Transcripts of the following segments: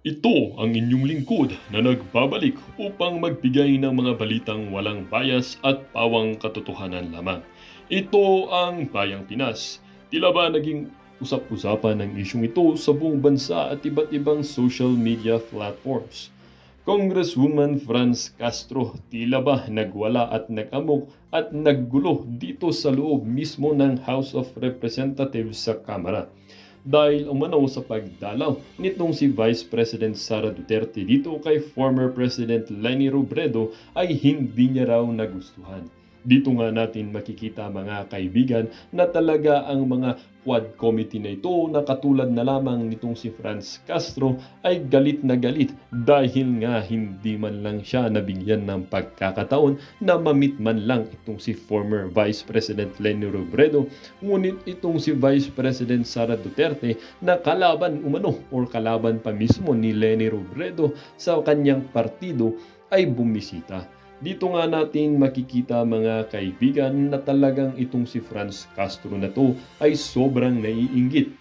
Ito ang inyong lingkod na nagbabalik upang magbigay ng mga balitang walang bias at pawang katotohanan lamang. Ito ang Bayang Pinas. Tila ba naging usap-usapan ng isyong ito sa buong bansa at iba't ibang social media platforms. Congresswoman Franz Castro tila ba nagwala at nag-amok at naggulo dito sa loob mismo ng House of Representatives sa Kamara dahil umano sa pagdalaw nitong si Vice President Sara Duterte dito kay former President Leni Robredo ay hindi niya raw nagustuhan. Dito nga natin makikita mga kaibigan na talaga ang mga Quad Committee na ito na katulad na lamang nitong si Franz Castro ay galit na galit dahil nga hindi man lang siya nabigyan ng pagkakataon na mamit man lang itong si former Vice President Leni Robredo. Ngunit itong si Vice President Sara Duterte na kalaban umano or kalaban pa mismo ni Leni Robredo sa kanyang partido ay bumisita. Dito nga natin makikita mga kaibigan na talagang itong si Franz Castro na to ay sobrang naiinggit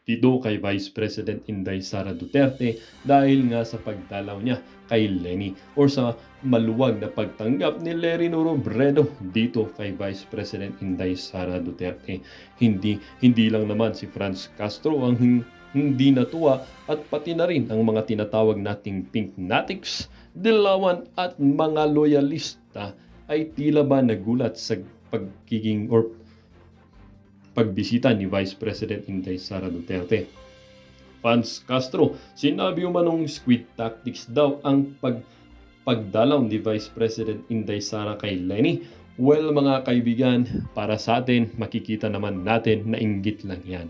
dito kay Vice President Inday Sara Duterte dahil nga sa pagdalaw niya kay Leni or sa maluwag na pagtanggap ni Leni Robredo dito kay Vice President Inday Sara Duterte. Hindi lang naman si Franz Castro ang hindi natuwa at pati na rin ang mga tinatawag nating pink natics, dilawan at mga loyalista ay tila ba nagulat sa pagiging or pagbisita ni Vice President Inday Sara Duterte. Franz Castro, sinabi umanong squid tactics daw ang pagdalaw ni Vice President Inday Sara kay Leni. Well mga kaibigan, para sa atin, makikita naman natin na inggit lang yan.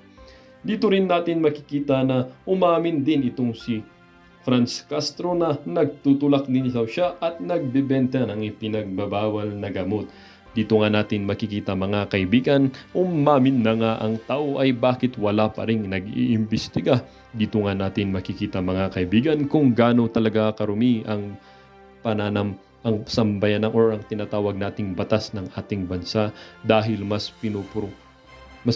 Dito rin natin makikita na umamin din itong si Franz Castro na nagtutulak din daw siya at nagbebenta ng ipinagbabawal na gamot. Dito nga natin makikita mga kaibigan, umamin na nga ang tao ay bakit wala pa rin nag-iimbestiga. Dito nga natin makikita mga kaibigan kung gaano talaga karumi ang ang sambayanan or ang tinatawag nating batas ng ating bansa dahil mas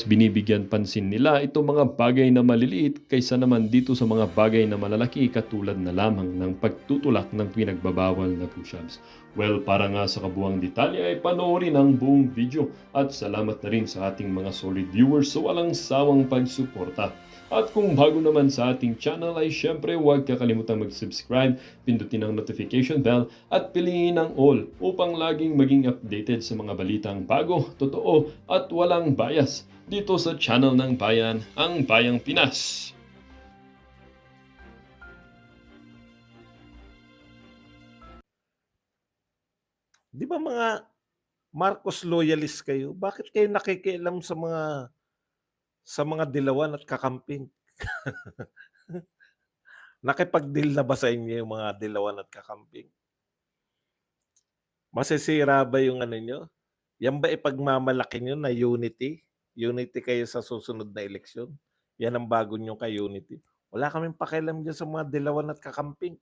binibigyan pansin nila itong mga bagay na maliliit kaysa naman dito sa mga bagay na malalaki katulad na lamang ng pagtutulak ng pinagbabawal na push-ups. Well, para nga sa kabuang detalye ay panoorin ang buong video at salamat na rin sa ating mga solid viewers sa walang sawang pagsuporta. At kung bago naman sa ating channel ay syempre huwag kakalimutan mag-subscribe, pindutin ang notification bell at piliin ang all upang laging maging updated sa mga balitang bago, totoo at walang bias dito sa channel ng bayan, ang Bayang Pinas. Di ba mga Marcos loyalist kayo? Bakit kayo nakikialam sa mga dilawan at kakamping? Nakipag-deal na ba sa inyo yung mga dilawan at kakamping? Masisira ba yung ano nyo? Yan ba ipagmamalaki nyo na unity? Unity kayo sa susunod na eleksyon? Yan ang bago nyo ka-unity. Wala kaming pakialam dyan sa mga dilawan at kakamping.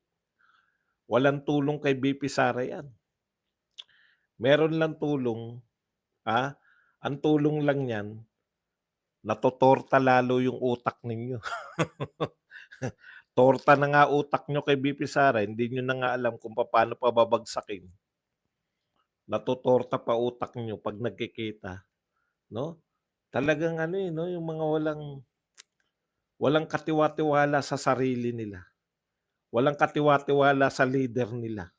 Walang tulong kay BP Sara yan. Meron lang tulong, ang tulong lang yan, natotorta lalo yung utak ninyo. Torta na nga utak nyo kay BP Sara, hindi nyo na nga alam kung paano pa babagsakin. Natotorta pa utak nyo pag nagkikita. No? Talagang no, yung mga walang katiwa-tiwala sa sarili nila. Walang katiwa-tiwala sa leader nila.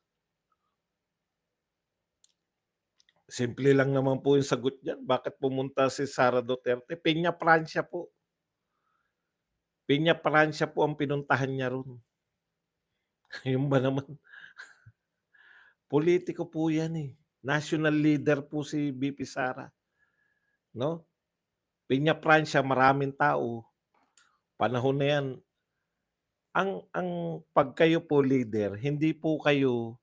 Simple lang naman po yung sagot dyan. Bakit pumunta si Sara Duterte? Peña Francia po. Peña Francia po ang pinuntahan niya ron. Yung ba naman? Politiko po yan eh. National leader po si BP Sara. No? Peña Francia, maraming tao. Panahon na yan. Ang pag kayo po leader, hindi po kayo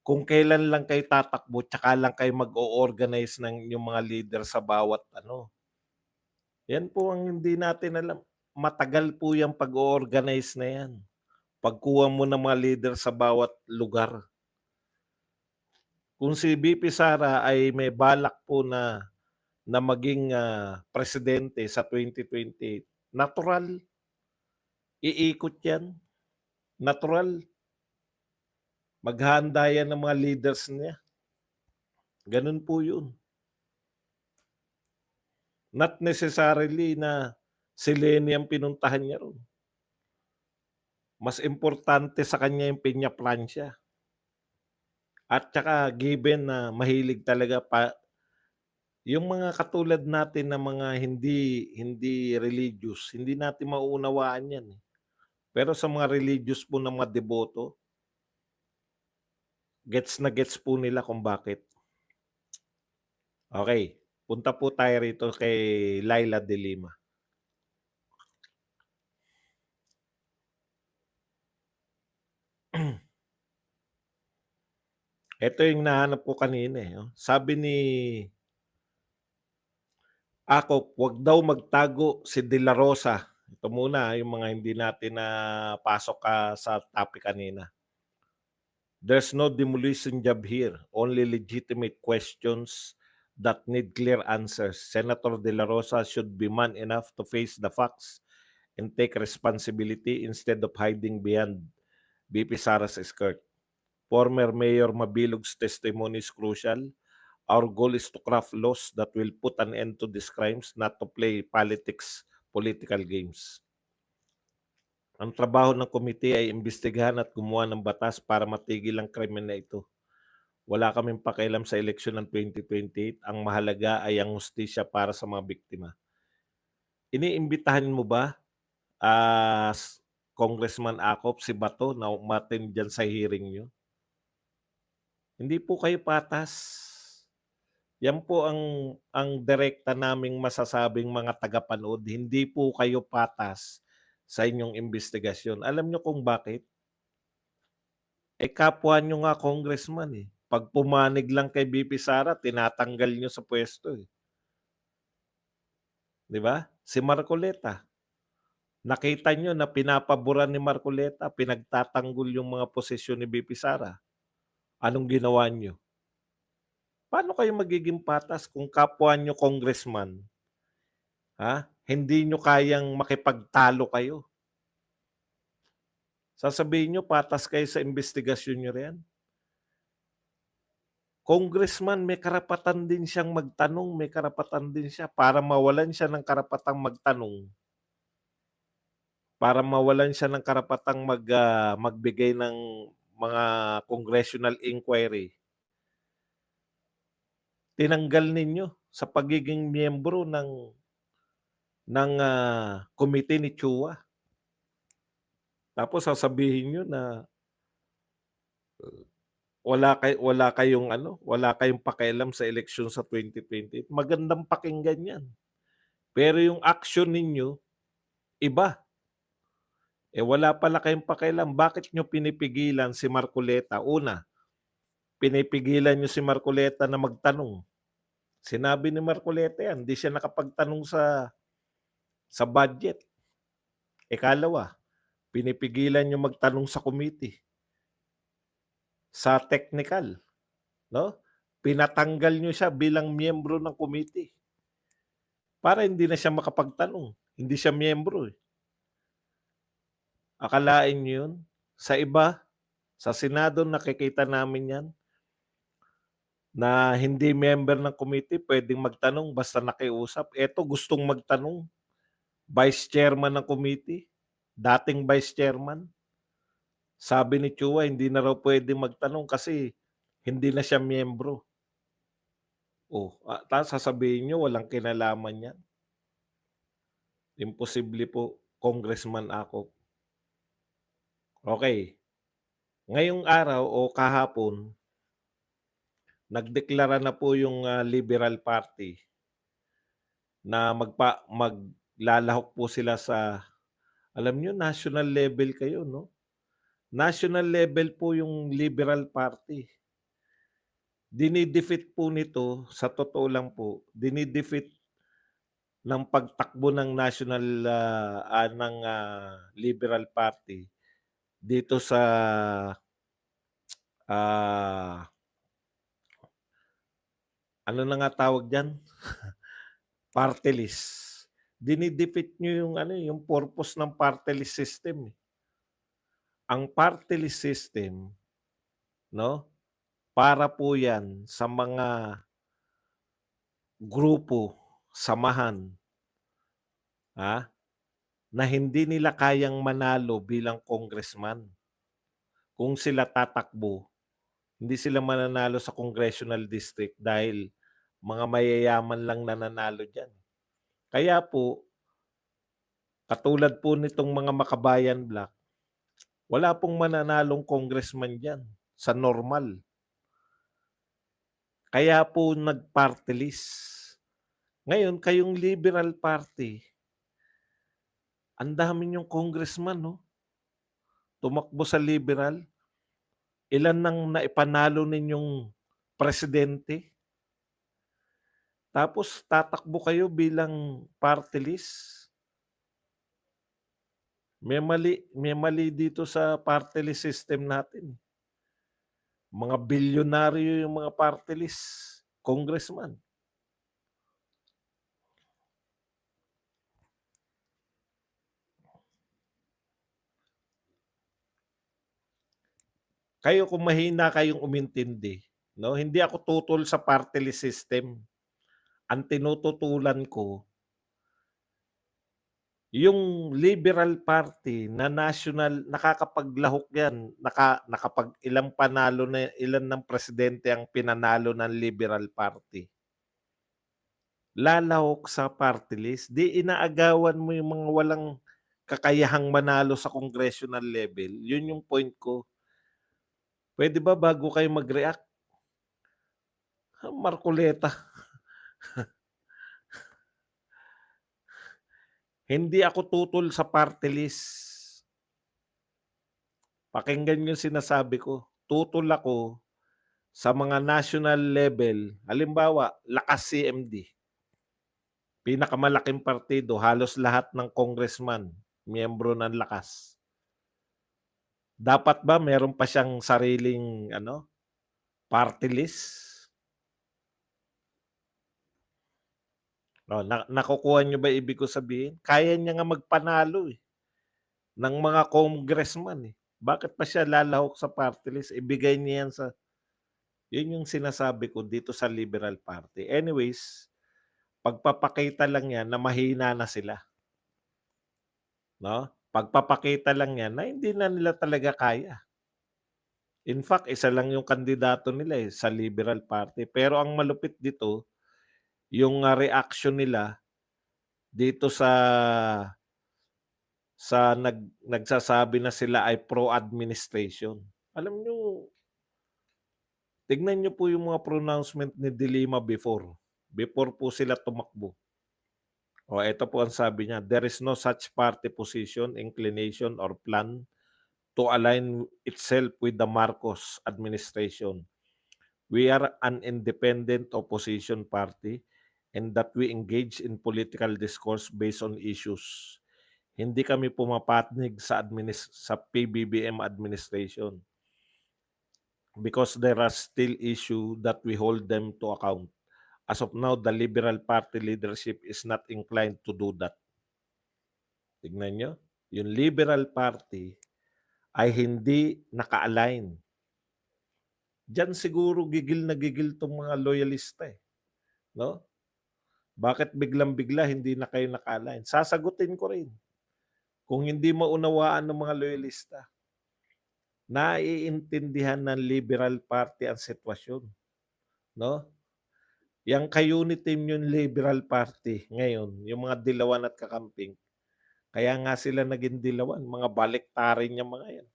kung kailan lang kayo tatakbo, tsaka lang kayo mag-o-organize ng yung mga leader sa bawat ano. Yan po ang hindi natin alam. Matagal po yung pag-o-organize na yan. Pagkuha mo ng mga leader sa bawat lugar. Kung si BP Sara ay may balak po na maging presidente sa 2028, natural. Iikot yan, natural. Maghahanda yan ng mga leaders niya. Ganun po yun. Not necessarily na si Leni ang pinuntahan niya ron. Mas importante sa kanya yung Peña-Francia. At saka given na mahilig talaga yung mga katulad natin na mga hindi religious, hindi natin mauunawaan yan, eh. Pero sa mga religious po na mga deboto, gets na gets po nila kung bakit. Okay, punta po tayo rito kay Laila de Lima. Ito yung nahanap ko kanina, eh, oh. Sabi ni Akop, wag daw magtago si De La Rosa. Ito muna yung mga hindi natin napasok sa topic kanina. There's no demolition job here, only legitimate questions that need clear answers. Senator De La Rosa should be man enough to face the facts and take responsibility instead of hiding behind BP Sara's skirt. Former Mayor Mabilog's testimony is crucial. Our goal is to craft laws that will put an end to these crimes, not to play political games. Ang trabaho ng komite ay imbestigahan at gumawa ng batas para matigil ang krimen na ito. Wala kaming pakialam sa eleksyon ng 2028. Ang mahalaga ay ang hustisya para sa mga biktima. Iniimbitahan mo ba, Congressman Acop, si Bato na umattend dyan sa hearing nyo? Hindi po kayo patas. Yan po ang direkta naming masasabing mga tagapanood, hindi po kayo patas sa inyong investigasyon. Alam nyo kung bakit? Kapwa nyo nga congressman, eh. Pag pumanig lang kay BP Sara, tinatanggal nyo sa pwesto, eh. Di ba? Si Marcoleta. Nakita nyo na pinapaboran ni Marcoleta, pinagtatanggol yung mga posisyon ni BP Sara. Anong ginawa nyo? Paano kayo magiging patas kung kapwa nyo congressman, hindi nyo kayang makipagtalo kayo? Sasabihin nyo, patas kayo sa investigasyon nyo riyan. Congressman, may karapatan din siyang magtanong, may karapatan din siya para mawalan siya ng karapatang magtanong. Para mawalan siya ng karapatang magbigay ng mga congressional inquiry. Tinanggal ninyo sa pagiging miyembro ng committee ni Chua. Tapos sasabihin nyo na wala kayong pakialam sa eleksyon sa 2028. Magandang pakinggan yan. Pero yung action ninyo, iba. Wala pala kayong pakialam. Bakit nyo pinipigilan si Marcoleta? Una, pinipigilan nyo si Marcoleta na magtanong. Sinabi ni Marcoleta yan, hindi siya nakapagtanong sa budget. Ikalawa, pinipigilan nyo magtanong sa committee. Sa technical, no? Pinatanggal nyo siya bilang miyembro ng committee. Para hindi na siya makapagtanong. Hindi siya miyembro, eh. Akalain nyo yun? Sa iba, sa Senado, nakikita namin yan, na hindi member ng committee, pwedeng magtanong basta nakiusap. Eto, gustong magtanong. Vice chairman ng committee, dating vice chairman. Sabi ni Chua, hindi na raw pwedeng magtanong kasi hindi na siya miyembro. Tapos sasabihin nyo, walang kinalaman yan. Imposible po, Congressman Acop. Okay. Ngayong araw o kahapon, nagdeklara na po yung Liberal Party na maglalahok po sila sa, alam nyo, national level kayo, no? National level po yung Liberal Party. Dinidefeat po nito, sa totoo lang po, dinidefeat ng pagtakbo ng national ng Liberal Party dito sa ano na nga tawag diyan? Party list. Dini-defeat niyo yung ano, yung purpose ng party list system, eh. Ang party list system, 'no, para po 'yan sa mga grupo, samahan, na hindi nila kayang manalo bilang congressman. Kung sila tatakbo, hindi sila mananalo sa congressional district dahil mga mayayaman lang nananalo diyan. Kaya po, katulad po nitong mga Makabayan Black, wala pong mananalong congressman diyan sa normal. Kaya po nag-party list. Ngayon kayong Liberal Party, ang dami niyong congressman 'no, tumakbo sa liberal. Ilan nang naipanalo ninyong presidente, tapos tatakbo kayo bilang party list. May mali dito sa party list system natin. Mga bilyonaryo yung mga party list congressman. Kayo kung mahina kayong umintindi, 'no, hindi ako tutol sa party list system. Ang tinututulan ko, yung Liberal Party na national, nakakapaglahok 'yan, nakapag-ilang panalo na, ilan ng presidente ang pinanalo ng Liberal Party. Lalahok sa party list, 'di inaagawan mo yung mga walang kakayahang manalo sa congressional level, yun yung point ko. Puwede ba bago kayo mag-react, Marcoleta, hindi ako tutol sa party list. Pakinggan yung sinasabi ko, tutol ako sa mga national level. Halimbawa, Lakas CMD, pinakamalaking partido, halos lahat ng congressman miyembro ng Lakas. Dapat ba meron pa siyang sariling ano, party list? Nakukuha niyo ba ibig ko sabihin? Kaya niya nga magpanalo, ng mga congressman, eh. Bakit pa siya lalahok sa party list? Ibigay niya yan sa, yun yung sinasabi ko dito sa Liberal Party. Anyways, pagpapakita lang yan na mahina na sila, 'no? Pagpapakita lang yan na hindi na nila talaga kaya. In fact, isa lang yung kandidato nila, sa Liberal Party. Pero ang malupit dito, yung, reaction nila dito sa nagsasabi na sila ay pro-administration. Alam niyo, tignan niyo po yung mga pronouncement ni De Lima before po sila tumakbo. Ito po ang sabi niya, "There is no such party position, inclination, or plan to align itself with the Marcos administration. We are an independent opposition party and that we engage in political discourse based on issues. Hindi kami pumapatnig sa PBBM administration because there are still issue that we hold them to account. As of now, the Liberal Party leadership is not inclined to do that." Tignan nyo, yung Liberal Party ay hindi naka-align. Diyan siguro gigil na gigil 'tong mga loyalista, 'no? Bakit biglang-bigla hindi na kayo naka-align? Sasagutin ko rin. Kung hindi maunawaan ng mga loyalista, naiintindihan ng Liberal Party ang sitwasyon, 'no? Yang ka-unity yung Liberal Party ngayon, yung mga dilawan at kakamping, kaya nga sila naging dilawan, mga baliktarin yang mga yan.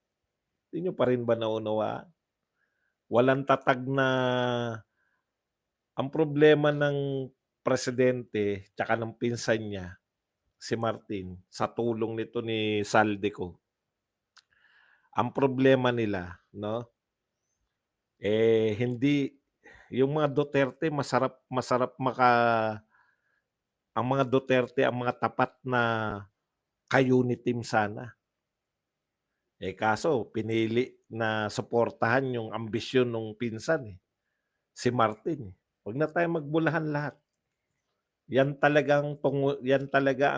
Hindi nyo pa rin ba naunawaan? Walang tatag na, ang problema ng presidente tsaka ng pinsan niya, si Martin, sa tulong nito ni Saldico, ang problema nila, 'no, hindi yung mga Duterte, masarap masarap ang mga Duterte ang mga tapat na ka-uniteam sana. Kaso pinili na suportahan yung ambisyon nung pinsan, si Martin. 'Wag na tayong magbulahan lahat. yan talaga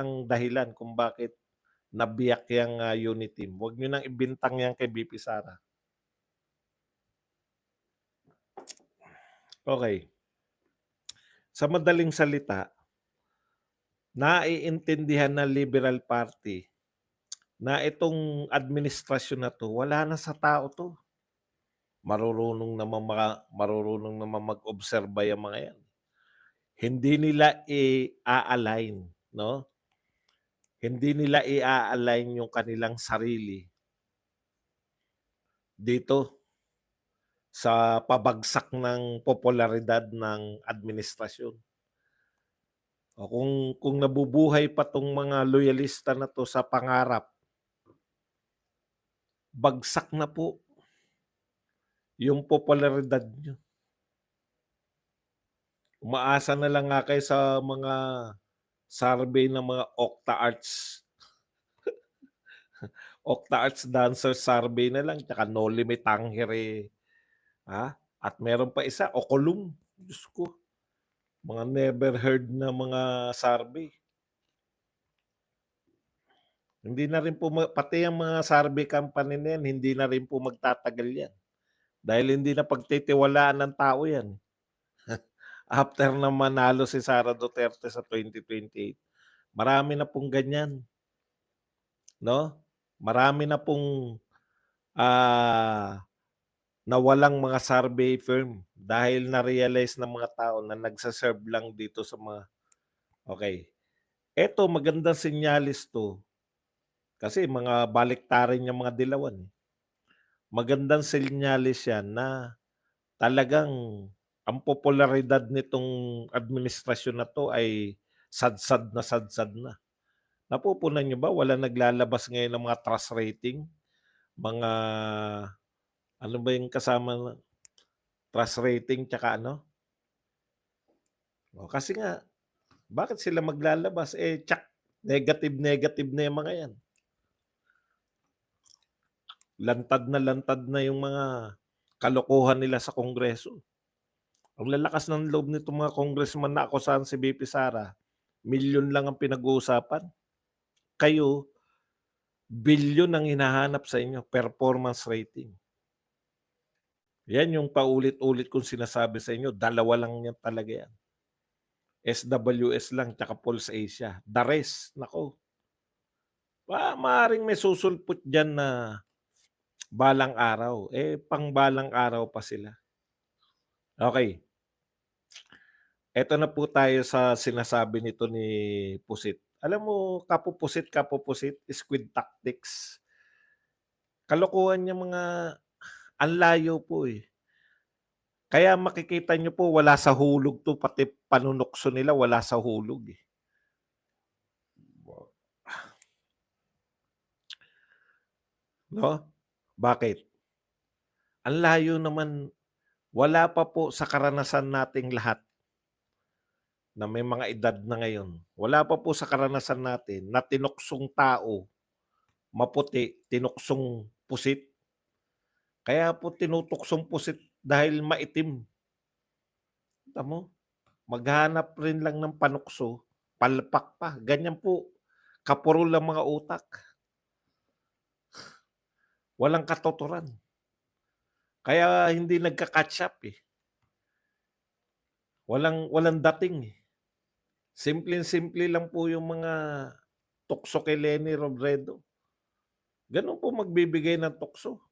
ang dahilan kung bakit nabiyak yang, Uniteam. Huwag niyo nang ibintang yan kay VP Sara. Okey. Sa madaling salita, naiintindihan ng Liberal Party na itong administrasyon na 'to, wala na sa tao 'to. Marurunong naman mag-obserba yang mga yan. Hindi nila i-a-align, 'no? Hindi nila i-a-align yung kanilang sarili dito sa pabagsak ng popularidad ng administrasyon. O kung nabubuhay pa 'tong mga loyalista na 'to sa pangarap, bagsak na po yung popularidad niyo. Umaasa na lang nga kayo sa mga survey ng mga Octa Arts Dancer survey na lang tsaka No Limit Tangere, at meron pa isa Okolum, Diyos ko, mga never heard na mga survey. Hindi na rin po pati ang mga survey company na yan, hindi na rin po magtatagal yan. Dahil hindi na pagtitiwalaan ng tao yan. After na manalo si Sara Duterte sa 2028. Marami na pong ganyan, 'no? Marami na pong, nawalang mga survey firm dahil na-realize ng mga tao na nagse-serve lang dito sa mga okey. Eto magandang senyales 'to, kasi mga baliktarin yang mga dilawan, eh. Magandang senyales yan na talagang ang popularidad nitong administrasyon na 'to ay sadsad na sadsad na. Napupunan niyo ba walang naglalabas ngayon ng mga trust rating, mga ano ba yung kasama na trust rating tsaka ano? Kasi nga bakit sila maglalabas, negative na yung mga yan. Lantad na yung mga kalokohan nila sa Kongreso. Ang lalakas ng loob nitong mga congressman na akusahan si VP Sara, milyon lang ang pinag-uusapan. Kayo, bilyon ang hinahanap sa inyo, performance rating. Yan yung paulit-ulit kong sinasabi sa inyo, dalawa lang yan talaga yan. SWS lang tsaka Pulse Asia. The rest, nako, maaaring may susulpot diyan na balang araw. Pang balang araw pa sila. Okay. Eto na po tayo sa sinasabi nito ni Pusit. Alam mo, kapupusit, squid tactics. Kalokohan niyang mga ang layo po, eh. Kaya makikita niyo po wala sa hulog 'to, pati panunukso nila wala sa hulog, eh. 'No? Bakit? Ang layo naman, wala pa po sa karanasan nating lahat na may mga edad na ngayon, wala pa po sa karanasan natin na tinuksong tao, maputi, tinuksong pusit. Kaya po tinutuksong pusit dahil maitim. Kita mo, maghanap rin lang ng panukso, palpak pa, ganyan po kapurol ang mga utak. Walang katuturan. Kaya hindi nagka-catch up, eh. Walang dating, eh. Simpleng-simple lang po yung mga tukso kay Leni Robredo. Gano'n po magbibigay ng tukso.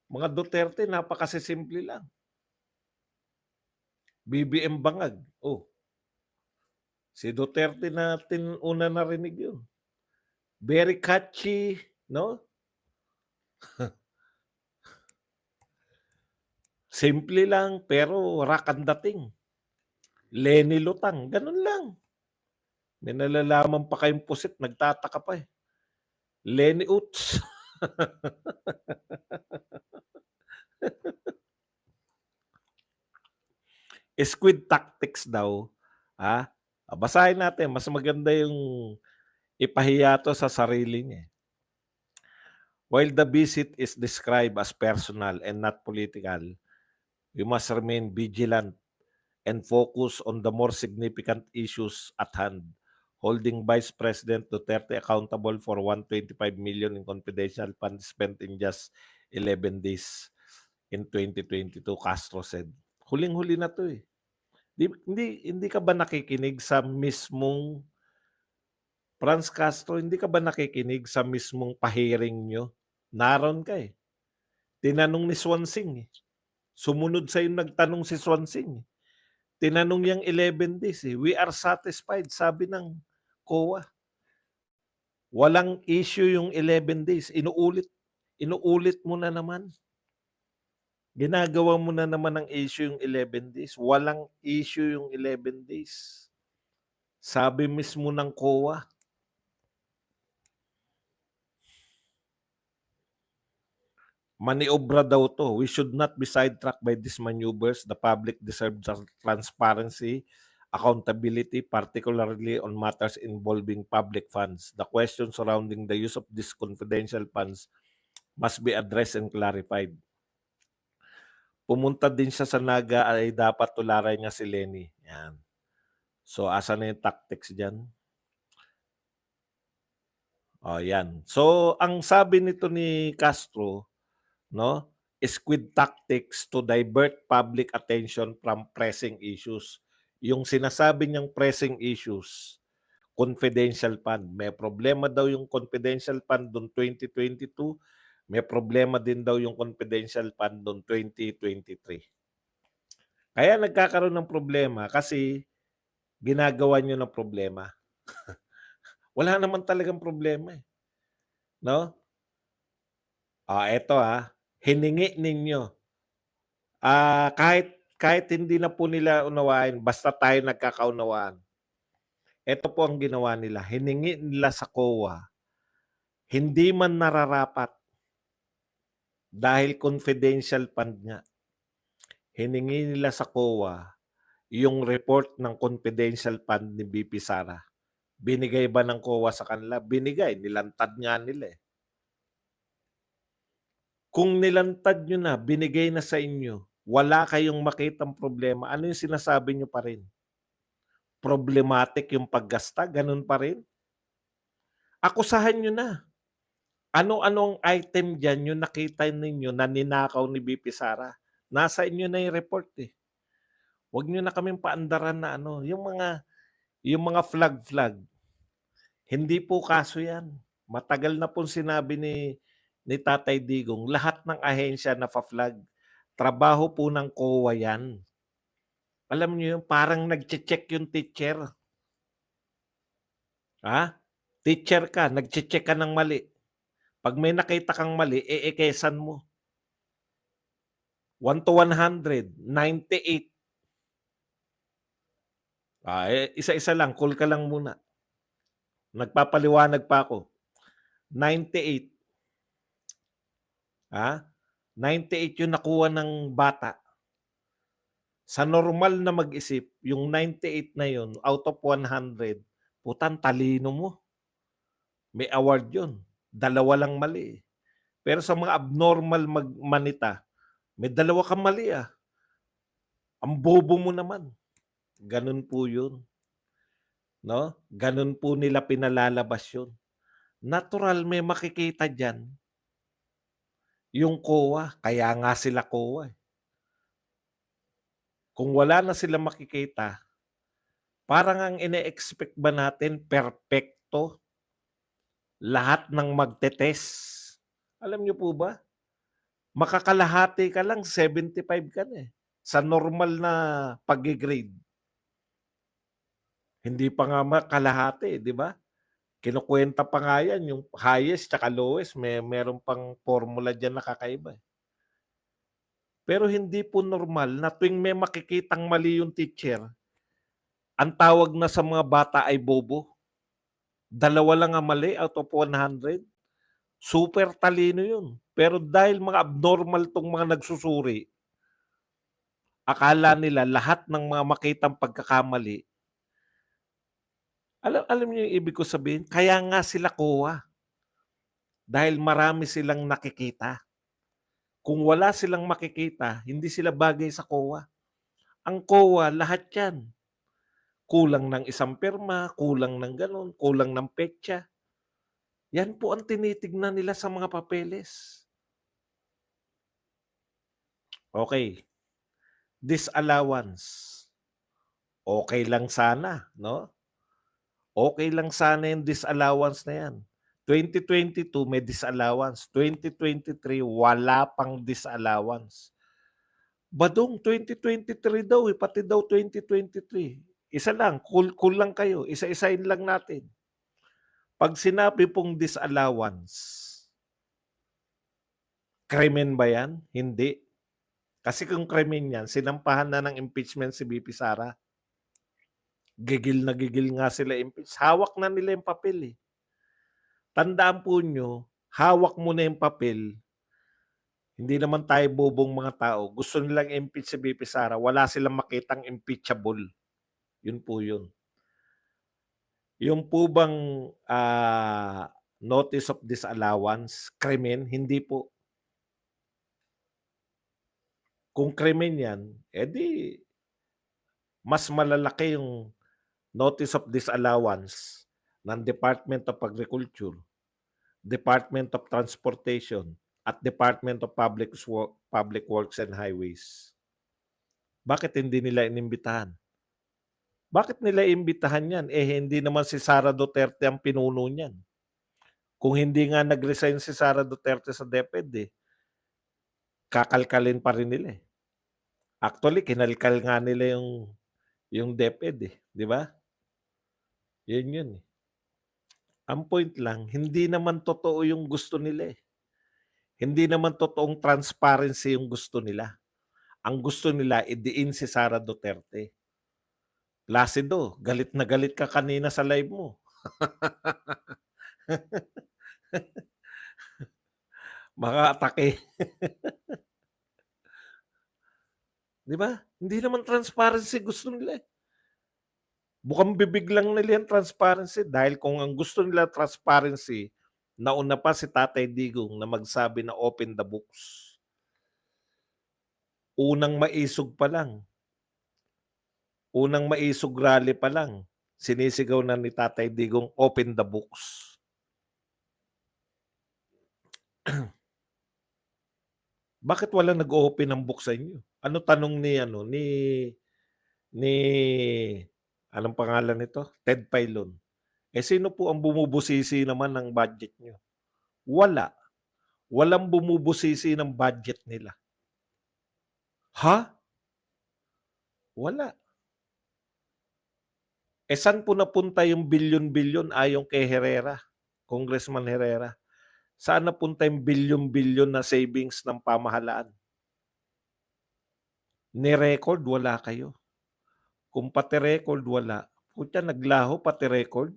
Mga Duterte napakasisimple lang. BBM Bangag, si Duterte natin una narinig yun. Very catchy, 'no? Simple lang pero rock ang dating. Leni Lutang, gano'n lang. May nalalaman pa kayong pusit, nagtataka pa, eh. Leni Uts. Squid tactics daw, basahin natin, mas maganda yung ipahiya 'to sa sarili niya, eh. While the visit is described as personal and not political, we must remain vigilant and focus on the more significant issues at hand, holding Vice President Duterte accountable for 125 million in confidential funds spent in just 11 days in 2022, Castro said. Huling-huli na to eh. Hindi ka ba nakikinig sa mismong Franz Castro, hindi ka ba nakikinig sa mismong pahiring nyo? Naroon ka eh. Tinanong ni Swansing eh. Sumunod sa'yo nagtanong si Swansing eh. Tinanong yang 11 days eh. We are satisfied, sabi ng COA. Walang issue yung 11 days. Inuulit mo na naman. Ginagawa mo na naman ang issue yung 11 days. Walang issue yung 11 days. Sabi mismo ng COA. Maniobra daw to. We should not be sidetracked by these maneuvers. The public deserves transparency, accountability, particularly on matters involving public funds. The questions surrounding the use of these confidential funds must be addressed and clarified. Pumunta din siya sa Naga ay dapat tularan niya si Lenny. Yan. So, asa na yung tactics dyan? O, yan. So, ang sabi nito ni Castro, no, squid tactics to divert public attention from pressing issues. Yung sinasabi niyang pressing issues, confidential fund. May problema daw yung confidential fund noong 2022. May problema din daw yung confidential fund noong 2023. Kaya nagkakaroon ng problema kasi ginagawa niyo ng problema. Wala naman talagang problema eh. No? Eto hiningi ninyo. Kahit hindi na po nila unawain, basta tayo nagkakaunawaan. Ito po ang ginawa nila. Hiningi nila sa COA, hindi man nararapat dahil confidential fund nga. Hiningi nila sa COA yung report ng confidential fund ni BP Sara. Binigay ba ng COA sa kanila? Binigay. Nilantad nga nila eh. Kung nilantad nyo na, binigay na sa inyo, wala kayong makitang problema, ano yung sinasabi nyo pa rin? Problematic yung paggasta, ganun pa rin? Akusahan nyo na. Ano-anong item dyan yung nakita ninyo na ninakaw ni BP Sara? Nasa inyo na yung report eh. Huwag nyo na kaming paandaran na yung mga flag. Hindi po kaso yan. Matagal na pong sinabi ni Tatay Digong, lahat ng ahensya na pa-flag, trabaho po ng COA yan. Alam niyo yun, parang nag-check yung teacher. Teacher ka, nag-check ka ng mali. Pag may nakita kang mali, ekesan mo. 1 to 100, 98. Isa-isa lang, call ka lang muna. Nagpapaliwanag pa ako. 98. 98 yung nakuha ng bata. Sa normal na mag-isip, yung 98 na yun, out of 100, putang talino mo. May award yun. 2 lang mali. Pero sa mga abnormal manita, may 2 kang mali Ang bobo mo naman. Ganun po yun. No? Ganun po nila pinalalabas yun. Natural may makikita dyan. Yung COA, kaya nga sila COA. Kung wala na sila makikita, parang ang ine-expect ba natin perpekto lahat ng magte-test? Alam niyo po ba? Makakalahati ka lang, 75 ka na sa normal na pag-grade. Hindi pa nga makalahati, di ba? Kinukwenta pa nga yan, yung highest at lowest, meron pang formula dyan na kakaiba. Pero hindi po normal na tuwing may makikitang mali yung teacher, ang tawag na sa mga bata ay bobo. 2 lang ang mali out of 100. Super talino yun. Pero dahil mga abnormal tong mga nagsusuri, akala nila lahat ng mga makitang pagkakamali, alam niyo yung ibig ko sabihin? Kaya nga sila COA. Dahil marami silang nakikita. Kung wala silang makikita, hindi sila bagay sa COA. Ang COA, lahat yan. Kulang ng isang pirma, kulang ng gano'n, kulang ng petsa. Yan po ang tinitignan nila sa mga papeles. Okay, disallowance. Okay lang sana, no? Okay lang sana yung disallowance na yan. 2022 may disallowance, 2023 wala pang disallowance. Badong 2023 daw pati daw 2023. Isa lang, cool lang kayo, isa-isahin lang natin. Pag sinabi pong disallowance, krimen ba yan? Hindi. Kasi kung krimen yan, sinampahan na ng impeachment si BP Sara. Gigil na gigil nga sila impeach. Hawak na nila yung papel eh. Tandaan po nyo, hawak mo na yung papel. Hindi naman tayo bobong mga tao. Gusto nilang impeach si BP Sara. Wala silang makitang impeachable. Yun po yun. Yung po bang notice of disallowance, krimen? Hindi po. Kung krimen yan, edi mas malalaki yung notice of disallowance ng Department of Agriculture, Department of Transportation, at Department of Public Works and Highways. Bakit hindi nila inimbitahan? Bakit nila imbitahan yan? Hindi naman si Sara Duterte ang pinuno niyan. Kung hindi nga nag-resign si Sara Duterte sa DepEd, kakalkalin pa rin nila eh. Actually, kinalkal nga nila yung DepEd di ba? Yun eh. Ang point lang, hindi naman totoo yung gusto nila eh. Hindi naman totoong transparency yung gusto nila. Ang gusto nila, idiin si Sara Duterte. Placido, galit na galit ka kanina sa live mo. Maka-atake. Di ba? Hindi naman transparency gusto nila eh. Bukang bibig lang nila yung transparency dahil kung ang gusto nila transparency, nauna pa si Tatay Digong na magsabi na open the books. Unang maisog pa lang, unang maisog rally pa lang, sinisigaw na ni Tatay Digong open the books. Bakit wala nag-open ng book sa inyo? Ano tanong ni anong pangalan nito? Ted Filon. Sino po ang bumubusisi naman ng budget nyo? Wala. Walang bumubusisi ng budget nila. Ha? Wala. Saan po napunta yung bilyon-bilyon ayon kay Herrera, Congressman Herrera? Saan napunta yung bilyon-bilyon na savings ng pamahalaan? Ni-record, wala kayo. Kung pati record, wala. Putya, naglaho pati record.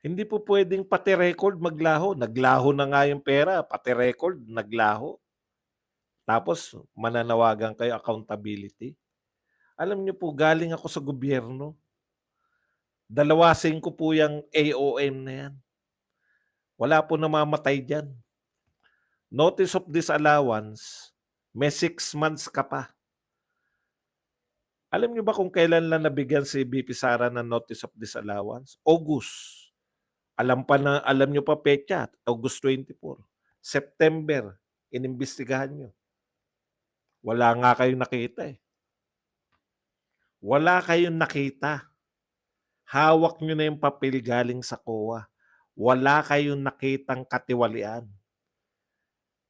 Hindi po pwedeng pati record maglaho. Naglaho na nga yung pera, pati record, naglaho. Tapos, mananawagan kayo accountability. Alam niyo po, galing ako sa gobyerno. Dalawasin ko po yung AOM na yan. Wala po namamatay dyan. Notice of disallowance, may 6 months ka pa. Alam niyo ba kung kailan lang nabigyan si BP Sara ng notice of disallowance? August. Alam niyo pa petsa, August 24. September, inimbestigahan niyo. Wala nga kayong nakita eh. Wala kayong nakita. Hawak niyo na yung papel galing sa COA. Wala kayong nakitang katiwalian.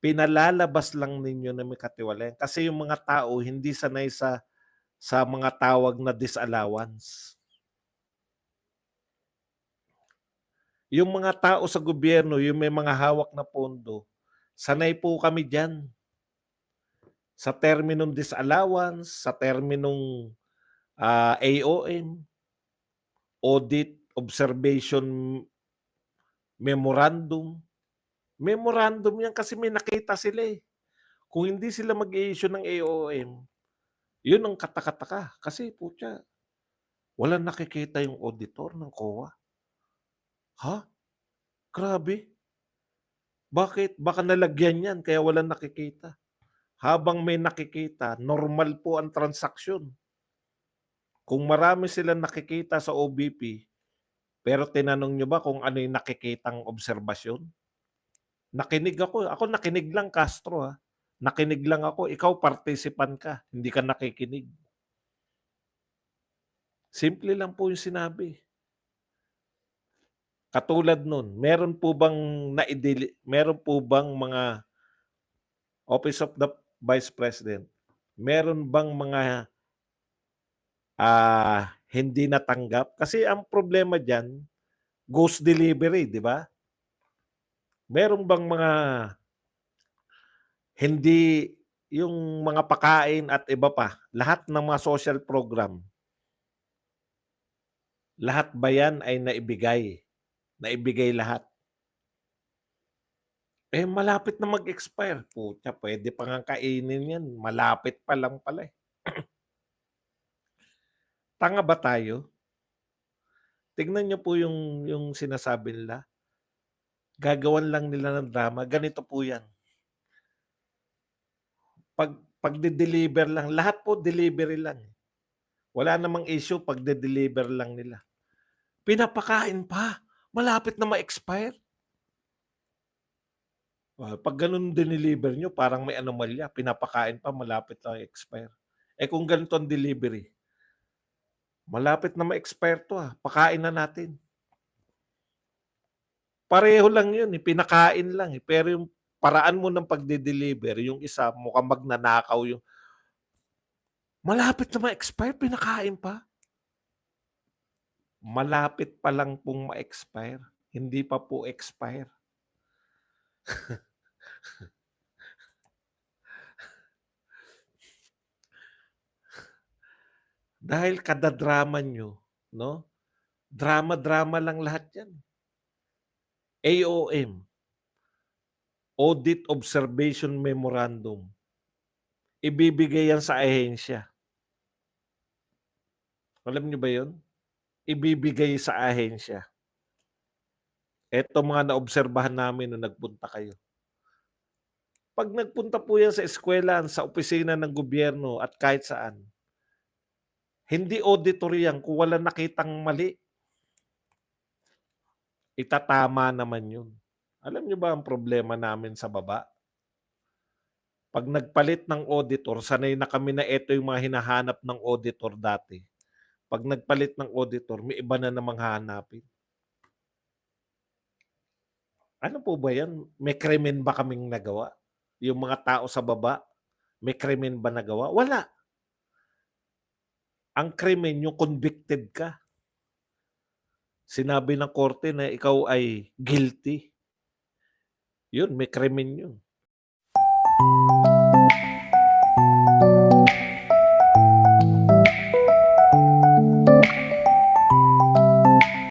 Pinalalabas lang ninyo na may katiwalian. Kasi yung mga tao hindi sanay sa mga tawag na disallowance. Yung mga tao sa gobyerno, yung may mga hawak na pondo, sanay po kami dyan. Sa terminong disallowance, sa terminong AOM, Audit Observation Memorandum. Memorandum yan kasi may nakita sila eh. Kung hindi sila mag-i-issue ng AOM, yun ang katakataka. Kasi putya, walang nakikita yung auditor ng COA. Ha? Grabe. Bakit? Baka nalagyan yan kaya walang nakikita. Habang may nakikita, normal po ang transaksyon. Kung marami silang nakikita sa OBP, pero tinanong nyo ba kung ano yung nakikitang obserbasyon? Nakinig ako. Ako nakinig lang, Castro, ha. Nakinig lang ako. Ikaw participant ka. Hindi ka nakikinig. Simple lang po yung sinabi. Katulad nun, meron po bang mga Office of the Vice President, meron bang mga hindi natanggap? Kasi ang problema diyan, ghost delivery, di ba? Meron bang mga hindi yung mga pakain at iba pa, lahat ng mga social program, lahat ba yan ay naibigay? Naibigay lahat. Eh, malapit na mag-expire. Putya, pwede pa ngang kainin yan. Malapit pa lang pala eh. Tanga ba tayo? Tignan niyo po yung sinasabi nila. Gagawan lang nila ng drama. Ganito po yan. Pagde-deliver lang. Lahat po delivery lang. Wala namang issue pagde-deliver lang nila. Pinapakain pa. Malapit na ma-expire. Pag ganun dineliver nyo, parang may anomalya. Pinapakain pa, malapit na expire. Eh kung ganito ang delivery, malapit na ma-expire to pakain na natin. Pareho lang yun, pinakain lang. Pero yung paraan mo ng pagde-deliver, yung isa mukhang magnanakaw yung malapit na ma-expire, pinakain pa. Malapit pa lang pong ma-expire. Hindi pa po expire. Dahil kada drama nyo, no? Drama-drama lang lahat yan. AOM, Audit Observation Memorandum. Ibibigay yan sa ahensya. Alam nyo ba yun? Ibibigay sa ahensya. Eto mga naobserbahan namin nung nagpunta kayo. Pag nagpunta po yan sa eskwelahan, sa opisina ng gobyerno at kahit saan, hindi auditor yan kung wala nakitang mali. Itatama naman yun. Alam nyo ba ang problema namin sa baba? Pag nagpalit ng auditor, sanay na kami na ito yung mga hinahanap ng auditor dati. Pag nagpalit ng auditor, may iba na namang hahanapin. Ano po ba yan? May krimen ba kaming nagawa? Yung mga tao sa baba, may krimen ba nagawa? Wala. Ang krimen, yung convicted ka. Sinabi ng korte na ikaw ay guilty. Yun, may krimen yun.